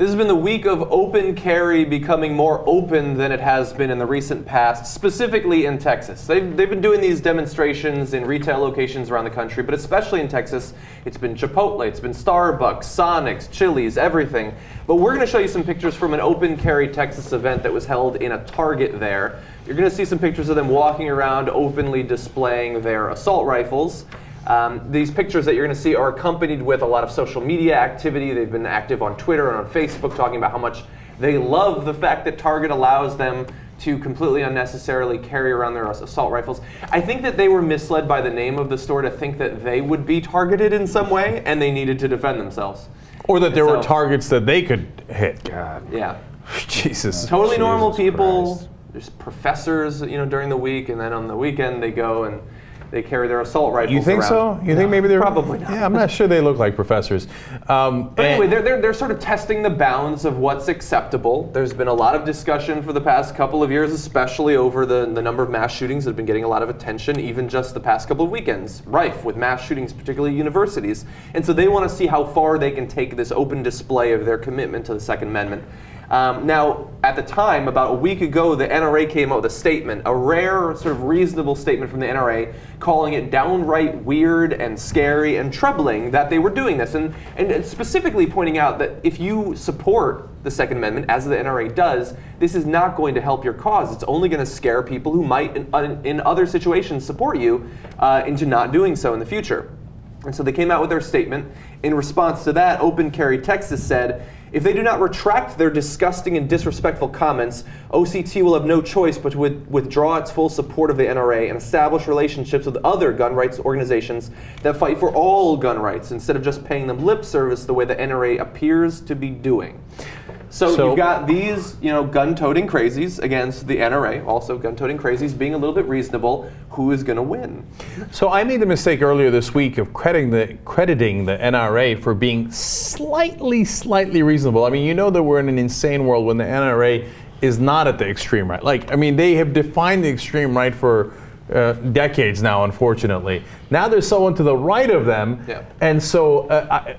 This has been the week of open carry becoming more open than it has been in the recent past, specifically in Texas. They've been doing these demonstrations in retail locations around the country, but especially in Texas, it's been Chipotle, it's been Starbucks, Sonic's, Chili's, everything. But we're going to show you some pictures from an open carry Texas event that was held in a Target there. You're going to see some pictures of them walking around openly displaying their assault rifles. These pictures that you're going to see are accompanied with a lot of social media activity. They've been active on Twitter and on Facebook talking about how much they love the fact that Target allows them to completely unnecessarily carry around their assault rifles. I think that they were misled by the name of the store to think that they would be targeted in some way and they needed to defend themselves. Or that there were targets that they could hit. God. Yeah. Jesus. Totally normal Jesus people. Christ. There's professors, during the week, and then on the weekend they go and they carry their assault rifles You think around. so? You think maybe they're... Probably not. Yeah, I'm not sure they look like professors. But anyway, they're sort of testing the bounds of what's acceptable. There's been a lot of discussion for the past couple of years, especially over the number of mass shootings that have been getting a lot of attention, even just the past couple of weekends, rife with mass shootings, particularly universities. And so they want to see how far they can take this open display of their commitment to the Second Amendment. Now, at the time, about a week ago, the NRA came out with a statement, a rare, sort of reasonable statement from the NRA, calling it downright weird and scary and troubling that they were doing this, and specifically pointing out that if you support the Second Amendment, as the NRA does, this is not going to help your cause. It's only going to scare people who might, in other situations, support you into not doing so in the future. And so they came out with their statement. In response to that, Open Carry Texas said, if they do not retract their disgusting and disrespectful comments, OCT will have no choice but to withdraw its full support of the NRA and establish relationships with other gun rights organizations that fight for all gun rights instead of just paying them lip service the way the NRA appears to be doing. So you've got these, gun-toting crazies against the NRA, also gun-toting crazies being a little bit reasonable. Who is going to win? So I made the mistake earlier this week of crediting the NRA for being slightly reasonable. I mean, that we're in an insane world when the NRA is not at the extreme right. They have defined the extreme right for decades now, unfortunately. Now there's someone to the right of them, and so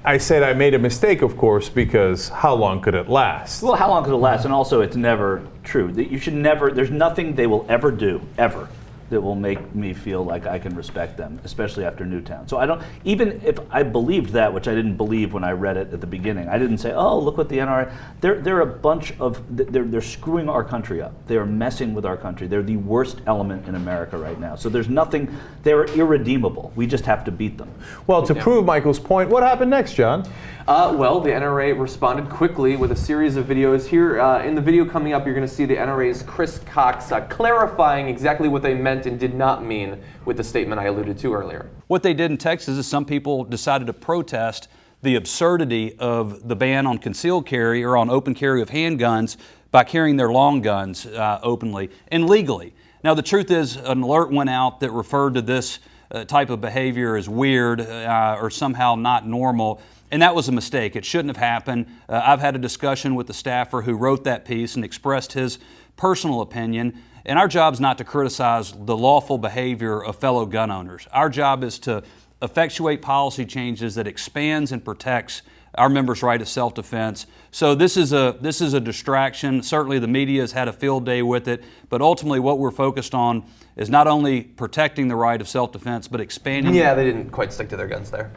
I said I made a mistake, of course, because how long could it last? Well, how long could it last? And also, it's never true. You should never, there's nothing they will ever do, ever, that will make me feel like I can respect them, especially after Newtown. So I don't, even if I believed that, which I didn't believe when I read it at the beginning, I didn't say, oh, look what the NRA, they're a bunch of, they're screwing our country up. They are messing with our country. They're the worst element in America right now. So there's nothing, they're irredeemable. We just have to beat them. Well, to prove Michael's point, what happened next, John? Well, the NRA responded quickly with a series of videos. Here, in the video coming up, you're going to see the NRA's Chris Cox clarifying exactly what they meant and did not mean with the statement I alluded to earlier. What they did in Texas is some people decided to protest the absurdity of the ban on concealed carry or on open carry of handguns by carrying their long guns openly and legally. Now, the truth is, an alert went out that referred to this type of behavior as weird or somehow not normal. And that was a mistake. It shouldn't have happened. I've had a discussion with the staffer who wrote that piece and expressed his personal opinion. And our job is not to criticize the lawful behavior of fellow gun owners. Our job is to effectuate policy changes that expands and protects our members' right of self-defense. So this is a distraction. Certainly the media has had a field day with it, but ultimately what we're focused on is not only protecting the right of self-defense, but expanding. Yeah, they didn't quite stick to their guns there.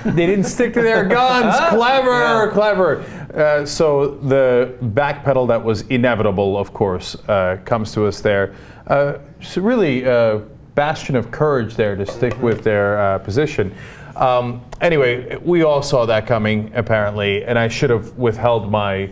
They didn't stick to their guns. Clever. So the backpedal that was inevitable, of course, comes to us there. So really a bastion of courage there to stick with their position. Anyway, we all saw that coming, apparently, and I should have withheld my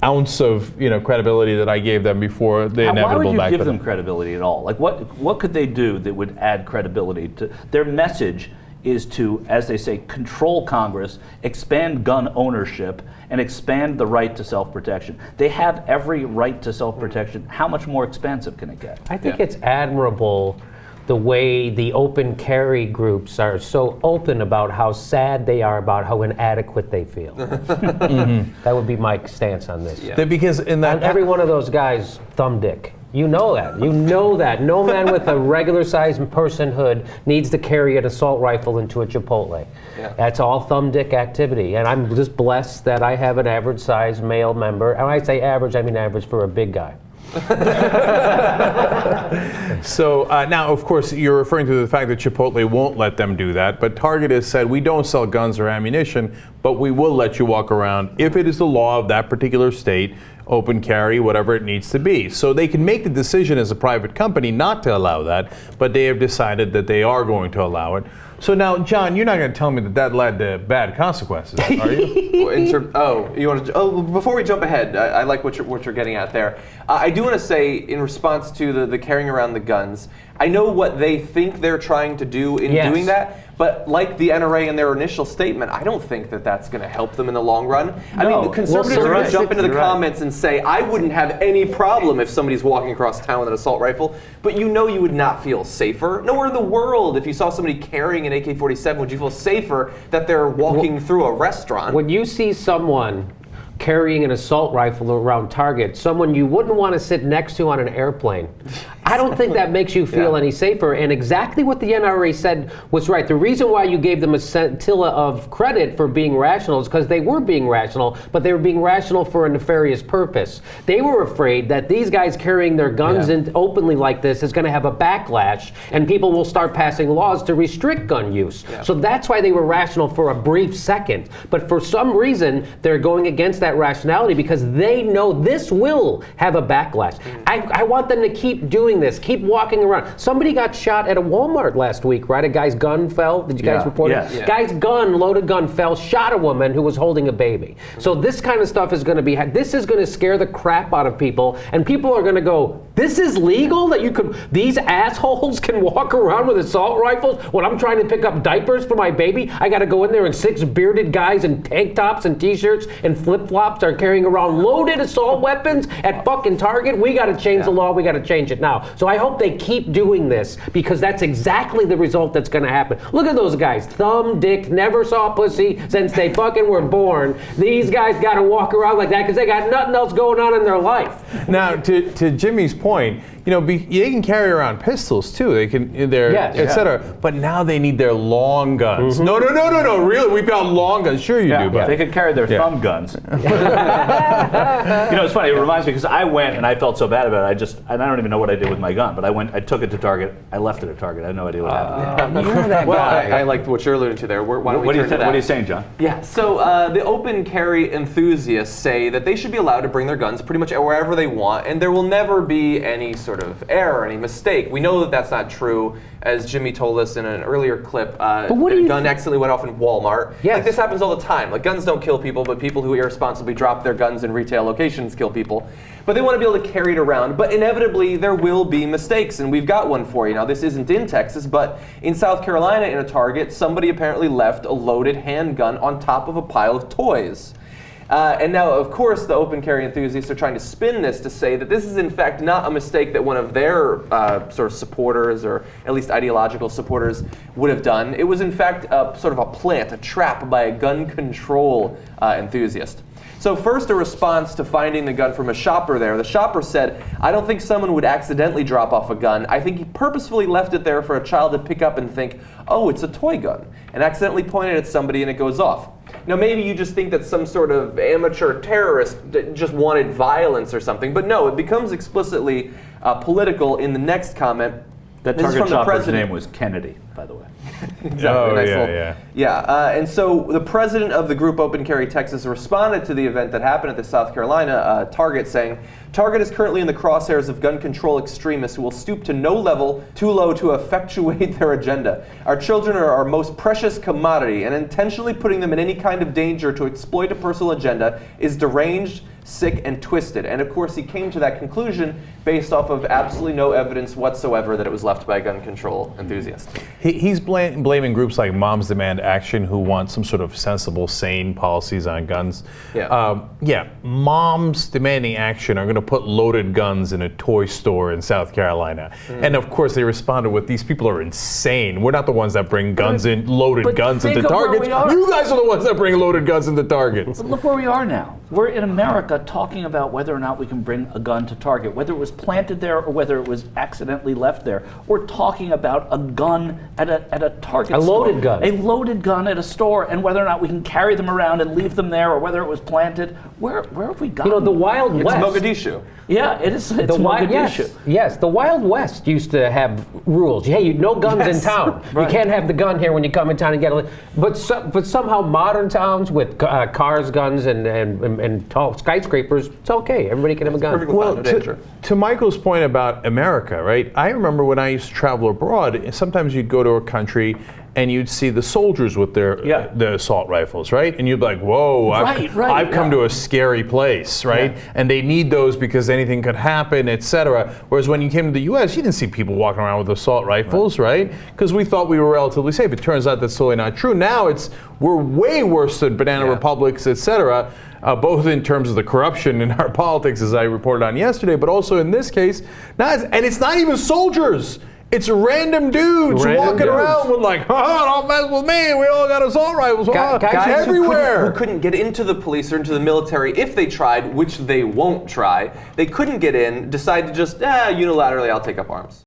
ounce of credibility that I gave them before the inevitable backpedal. Why would you give them credibility at all? Like, what could they do that would add credibility to their message? Is to, as they say, control Congress, expand gun ownership, and expand the right to self-protection. They have every right to self-protection. How much more expansive can it get? I think it's admirable the way the open carry groups are so open about how sad they are about how inadequate they feel. That would be my stance on this. Yeah. Because in that, And every one of those guys, thumb dick. You know that. You know that. No man with a regular-sized personhood needs to carry an assault rifle into a Chipotle. Yeah. That's all thumb dick activity. And I'm just blessed that I have an average-sized male member. And when I say average, I mean average for a big guy. So now, of course, you're referring to the fact that Chipotle won't let them do that, but Target has said, we don't sell guns or ammunition, but we will let you walk around if it is the law of that particular state, open carry, whatever it needs to be. So they can make the decision as a private company not to allow that, but they have decided that they are going to allow it. So now, John, you're not going to tell me that that led to bad consequences, are you? You want to? Before we jump ahead, I like what you're getting at there. I do want to say, in response to the carrying around the guns, I know what they think they're trying to do in doing that. But like the NRA in their initial statement, I don't think that that's going to help them in the long run. I mean, the conservatives are going to jump into the comments and say, I wouldn't have any problem if somebody's walking across town with an assault rifle, but you know you would not feel safer. Nowhere in the world, if you saw somebody carrying an AK-47, would you feel safer that they're walking through a restaurant? When you see someone carrying an assault rifle around Target, someone you wouldn't want to sit next to on an airplane, I don't think that makes you feel any safer. And exactly what the NRA said was right. The reason why you gave them a scintilla of credit for being rational is because they were being rational, but they were being rational for a nefarious purpose. They were afraid that these guys carrying their guns in openly like this is going to have a backlash, and people will start passing laws to restrict gun use. So that's why they were rational for a brief second. But for some reason, they're going against that rationality because they know this will have a backlash. I want them to keep doing this, keep walking around. Somebody got shot at a Walmart last week, right? A guy's gun fell. Did you guys report it? Yeah. Guy's gun, loaded gun, fell, shot a woman who was holding a baby. So this kind of stuff is going to be, this is going to scare the crap out of people, and people are going to go, this is legal? That you could, these assholes can walk around with assault rifles when I'm trying to pick up diapers for my baby? I got to go in there and 6 bearded guys in tank tops and t-shirts and flip-flops are carrying around loaded assault weapons at fucking Target? We got to change the law. We got to change it now. So I hope they keep doing this because that's exactly the result that's going to happen. Look at those guys. Thumb, dick, never saw pussy since they fucking were born. These guys got to walk around like that because they got nothing else going on in their life. Now, to Jimmy's point, you know, they can carry around pistols too. They can, etc. But now they need their long guns. No. Really, we've got long guns. Sure, you do. But they could carry their thumb guns. You know, it's funny. It reminds me because I went and I felt so bad about it. I don't even know what I did with my gun. But I took it to Target. I left it at Target. I had no idea what happened. You're that guy. I liked what you're alluding to there. What are you saying, John? Yeah, so the open carry enthusiasts say that they should be allowed to bring their guns pretty much wherever they want, and there will never be any sort of error, any mistake. We know that that's not true, as Jimmy told us in an earlier clip. A gun accidentally went off in Walmart. Yes. Like, this happens all the time. Like, guns don't kill people, but people who irresponsibly drop their guns in retail locations kill people. But they want to be able to carry it around. But inevitably, there will be mistakes, and we've got one for you. Now, this isn't in Texas, but in South Carolina, in a Target, somebody apparently left a loaded handgun on top of a pile of toys. And now, of course, the open carry enthusiasts are trying to spin this to say that this is, in fact, not a mistake that one of their sort of supporters, or at least ideological supporters, would have done. It was, in fact, sort of a plant, a trap by a gun control enthusiast. So first, a response to finding the gun from a shopper there. The shopper said, I don't think someone would accidentally drop off a gun. I think he purposefully left it there for a child to pick up and think, oh, it's a toy gun, and accidentally point it at somebody and it goes off. Now, maybe you just think that some sort of amateur terrorist just wanted violence or something, but no, it becomes explicitly political in the next comment. That Target shopper's name was Kennedy, by the way. Exactly. And so the president of the group Open Carry Texas responded to the event that happened at the South Carolina Target, saying, Target is currently in the crosshairs of gun control extremists who will stoop to no level too low to effectuate their agenda. Our children are our most precious commodity, and intentionally putting them in any kind of danger to exploit a personal agenda is deranged, sick, and twisted. And of course, he came to that conclusion based off of absolutely no evidence whatsoever that it was left by a gun control enthusiast. He's blaming blaming groups like Moms Demand Action who want some sort of sensible, sane policies on guns. Yeah. Moms Demanding Action are going to put loaded guns in a toy store in South Carolina. And of course, they responded with, these people are insane. We're not the ones that bring guns in, loaded guns into targets. You guys are the ones that bring loaded guns into targets. But look where we are now. We're in America talking about whether or not we can bring a gun to target, whether it was planted there or whether it was accidentally left there. We're talking about a gun at a target store. Loaded gun. A loaded gun at a store, and whether or not we can carry them around and leave them there, or whether it was planted. Where have we gotten? You know, the Wild It's West. Mogadishu. Yeah, it's The Mogadishu. yes, the Wild West used to have rules. Hey, no guns in town. Right. You can't have the gun here when you come in town and get it. But somehow modern towns with cars, guns, and tall skyscrapers, it's okay. Everybody can have a gun. Perfectly fine, no danger. To Michael's point about America, right? I remember when I used to travel abroad, sometimes you'd go to a country and you'd see the soldiers with their assault rifles, right? And you'd be like, whoa, I've come to a scary place, right? Yeah. And they need those because anything could happen, etc. Whereas when you came to the US, you didn't see people walking around with assault rifles, right? Because we thought we were relatively safe. It turns out that's totally not true. Now we're way worse than banana republics, etc. Both in terms of the corruption in our politics, as I reported on yesterday, but also in this case, and it's not even soldiers. It's random dudes walking around with like, don't mess with me. We all got assault rifles. Guys everywhere. Who couldn't get into the police or into the military if they tried, which they won't try. They couldn't get in, decide to just, unilaterally, I'll take up arms.